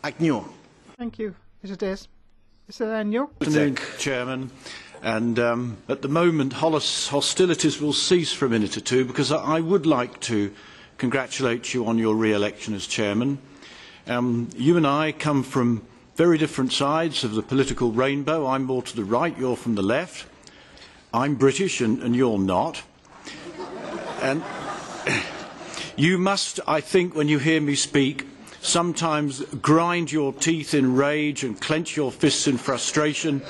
Agnew. Thank you. Mr. Des. Mr. Agnew. Good afternoon, Chairman. And at the moment, hostilities will cease for a minute or two because I would like to congratulate you on your re-election as Chairman. You and I come from very different sides of the political rainbow. I'm more to the right, you're from the left. I'm British and you're not. And you must, I think, when you hear me speak, sometimes grind your teeth in rage and clench your fists in frustration,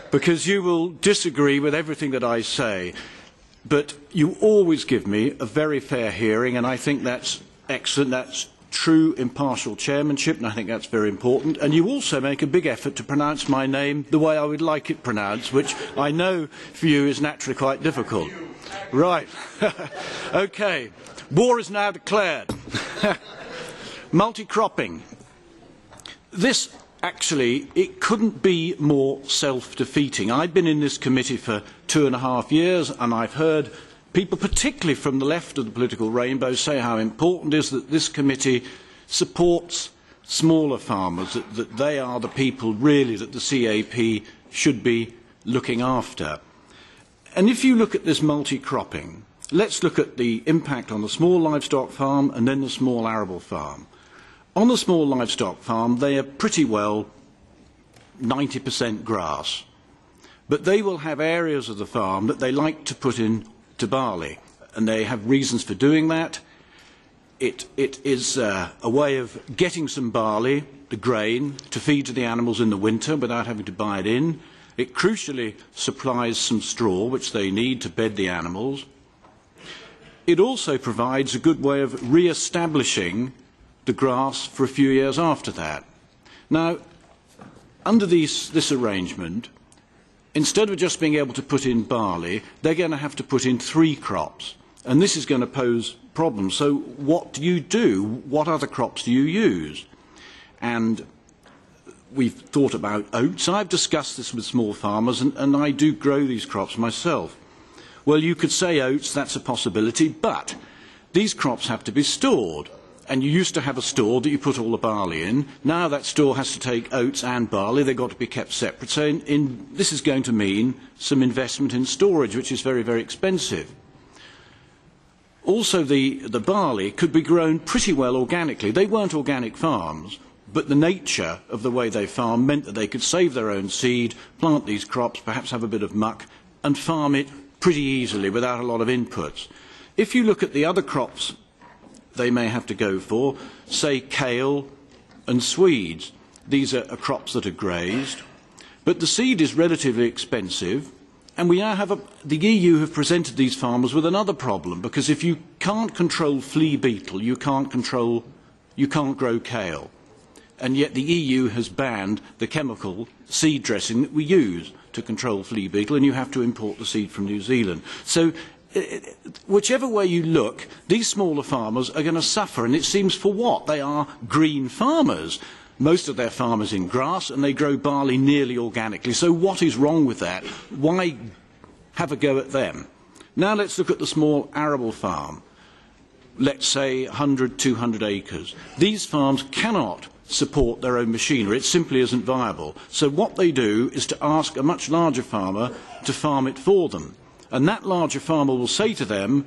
because you will disagree with everything that I say. But you always give me a very fair hearing, and I think that's excellent. That's true impartial chairmanship, and I think that's very important. And you also make a big effort to pronounce my name the way I would like it pronounced, which I know for you is naturally quite difficult. Right. Okay. War is now declared. Multi-cropping. This, actually, it couldn't be more self-defeating. I've been in this committee for 2.5 years, and I've heard people, particularly from the left of the political rainbow, say how important it is that this committee supports smaller farmers, that they are the people, really, that the CAP should be looking after. And if you look at this multi-cropping, let's look at the impact on the small livestock farm and then the small arable farm. On the small livestock farm, they are pretty well 90% grass. But they will have areas of the farm that they like to put into barley, and they have reasons for doing that. It is a way of getting some barley, the grain, to feed to the animals in the winter without having to buy it in. It crucially supplies some straw, which they need to bed the animals. It also provides a good way of re-establishing the grass for a few years after that. Now, under this arrangement, instead of just being able to put in barley, they're going to have to put in 3 crops. And this is going to pose problems. So what do you do? What other crops do you use? And we've thought about oats. I've discussed this with small farmers, and I do grow these crops myself. Well, you could say oats, that's a possibility, but these crops have to be stored. And you used to have a store that you put all the barley in. Now that store has to take oats and barley. They've got to be kept separate. So this is going to mean some investment in storage, which is very, very expensive. Also, the barley could be grown pretty well organically. They weren't organic farms, but the nature of the way they farm meant that they could save their own seed, plant these crops, perhaps have a bit of muck, and farm it pretty easily without a lot of inputs. If you look at the other crops they may have to go for, say kale and swedes. These are crops that are grazed, but the seed is relatively expensive, and we now have the EU have presented these farmers with another problem, because if you can't control flea beetle, you can't grow kale. And yet the EU has banned the chemical seed dressing that we use to control flea beetle, and you have to import the seed from New Zealand. So whichever way you look, these smaller farmers are going to suffer, and it seems for what? They are green farmers. Most of their farm is in grass, and they grow barley nearly organically. So what is wrong with that? Why have a go at them? Now let's look at the small arable farm. Let's say 100, 200 acres. These farms cannot support their own machinery. It simply isn't viable. So what they do is to ask a much larger farmer to farm it for them. And that larger farmer will say to them,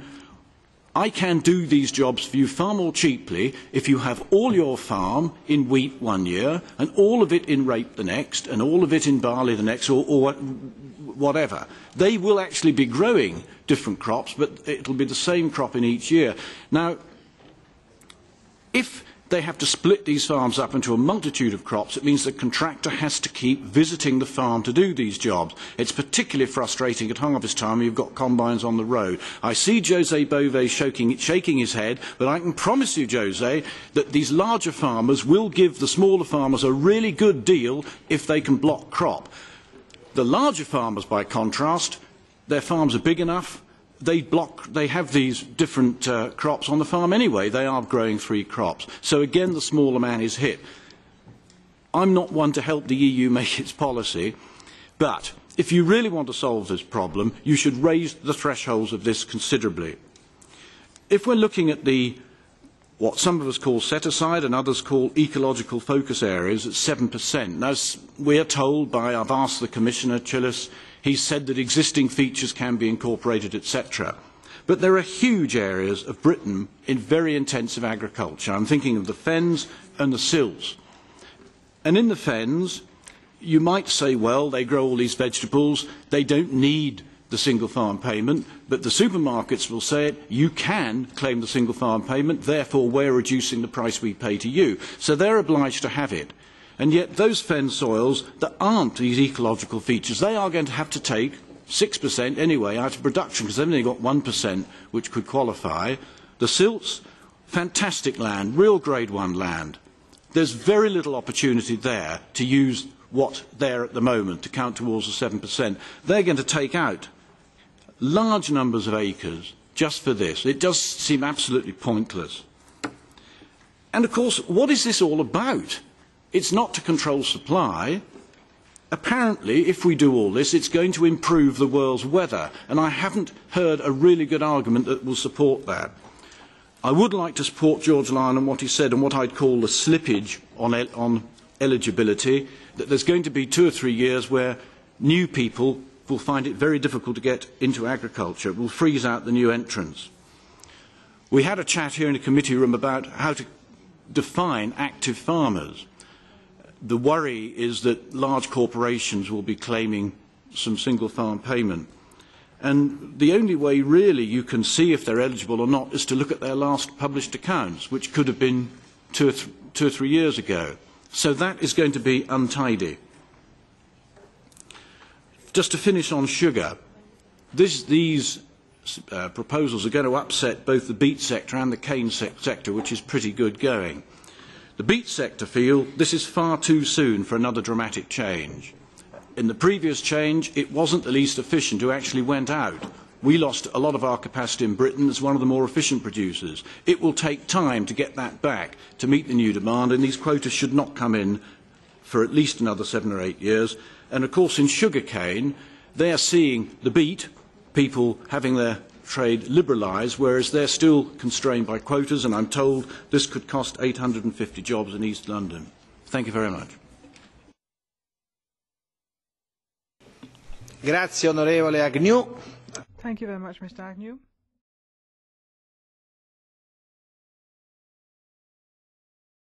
I can do these jobs for you far more cheaply if you have all your farm in wheat one year and all of it in rape the next and all of it in barley the next, or whatever. They will actually be growing different crops, but it will be the same crop in each year. Now, if they have to split these farms up into a multitude of crops, it means the contractor has to keep visiting the farm to do these jobs. It's particularly frustrating at harvest time when you've got combines on the road. I see José Bové shaking his head, but I can promise you, José, that these larger farmers will give the smaller farmers a really good deal if they can block crop. The larger farmers, by contrast, their farms are big enough. They have these different crops on the farm anyway. They are growing 3 crops. So again, the smaller man is hit. I'm not one to help the EU make its policy, but if you really want to solve this problem, you should raise the thresholds of this considerably. If we're looking at the what some of us call set-aside and others call ecological focus areas at 7%. Now, we are told by, I've asked the Commissioner, Chilis, he said that existing features can be incorporated, etc. But there are huge areas of Britain in very intensive agriculture. I'm thinking of the fens and the silts. And in the fens, you might say, well, they grow all these vegetables, they don't need the single farm payment, but the supermarkets will say it, you can claim the single farm payment, therefore we're reducing the price we pay to you. So they're obliged to have it. And yet those fen soils that aren't these ecological features, they are going to have to take 6% anyway out of production because they've only got 1% which could qualify. The silts, fantastic land, real grade 1 land. There's very little opportunity there to use what's there at the moment to count towards the 7%. They're going to take out large numbers of acres just for this. It does seem absolutely pointless. And of course, what is this all about? It's not to control supply. Apparently, if we do all this, it's going to improve the world's weather, and I haven't heard a really good argument that will support that. I would like to support George Lyon on what he said and what I'd call the slippage on eligibility, that there's going to be 2 or 3 years where new people will find it very difficult to get into agriculture. It will freeze out the new entrants. We had a chat here in the committee room about how to define active farmers. The worry is that large corporations will be claiming some single farm payment. And the only way really you can see if they're eligible or not is to look at their last published accounts, which could have been 2 or 3 years ago. So that is going to be untidy. Just to finish on sugar, these proposals are going to upset both the beet sector and the cane sector, which is pretty good going. The beet sector feel this is far too soon for another dramatic change. In the previous change, it wasn't the least efficient who actually went out. We lost a lot of our capacity in Britain as one of the more efficient producers. It will take time to get that back to meet the new demand, and these quotas should not come in for at least another 7 or 8 years. And of course, in sugar cane, they are seeing the beet, people having their trade liberalised, whereas they're still constrained by quotas, and I'm told this could cost 850 jobs in East London. Thank you very much. Grazie, onorevole Agnew. Thank you very much, Mr. Agnew.